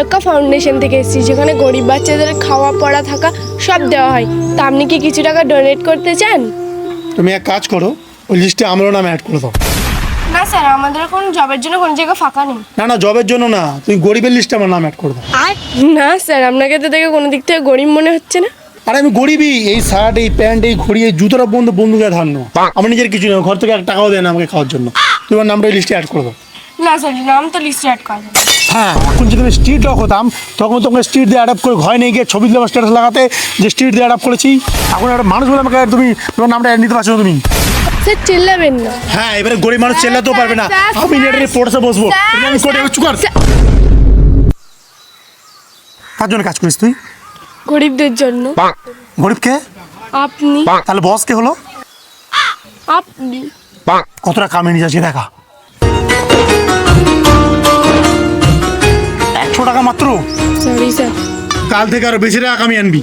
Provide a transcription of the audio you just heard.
আলোকা foundation থেকে এসেছি, যেখানে গরিব বাচ্চাদের খাওয়া পড়া থাকা সব দেওয়া হয়। তা আপনি কি কিছু টাকা ডোনেট করতে চান? তুমি এক কাজ করো, ওই লিস্টে আমারও নাম অ্যাড করে দাও। না স্যার, আমাদের এখন জবের জন্য কোনো জায়গা ফাঁকা নেই। না জবের জন্য না, তুমি গরিবের লিস্টে আমার নাম অ্যাড করে দাও। না স্যার, আপনাকে তো দেখে কোনো দিক থেকে গরিব মনে হচ্ছে না। আরে আমি গরিবই, এই শার্ট, এই প্যান্ট, এই ঘড়ি, এই জুতোটা বন্ধুকে ধার নেওয়া। আমার নিজের কিছু নেই, ঘর থেকে 1 টাকাও দেয় না আমাকে খাওয়ার জন্য। তোমার নামটা ওই লিস্টে অ্যাড করে দাও। না স্যার, নাম তো লিস্টে অ্যাড করা যাবে। হ্যাঁ, এখন যদি আমি স্ট্রিট ডগ হতাম তখন তোমাকে স্ট্রিট দিয়ে অ্যাডাপ্ট করে ঘরে নিয়ে গিয়ে ছবি দিলাম স্ট্যাটাস লাগাতে যে স্ট্রিট দিয়ে অ্যাডাপ্ট করেছি। এখন একটা মানুষ বলে আমাকে তুমি তোমার নামটা অ্যাড নিতে পারছো না তুমি। স্যার চিল্লাবেন না। হ্যাঁ, এবারে গরিব মানুষ চেল্লাতেও পারবে না। আমি নেটে পড়তে বসবো, আমি কোটে চুকার কার জন্য কাজ করিস তুই? গরিবদের জন্য। গরিব কে? আপনি। তাহলে বস কে হলো? আপনি। কতটা কামে নিয়ে যাচ্ছি দেখা। 100 টাকা মাত্র। Sorry sir. কাল থেকে আরো বেশি টাকা কামিয়ে আনবি।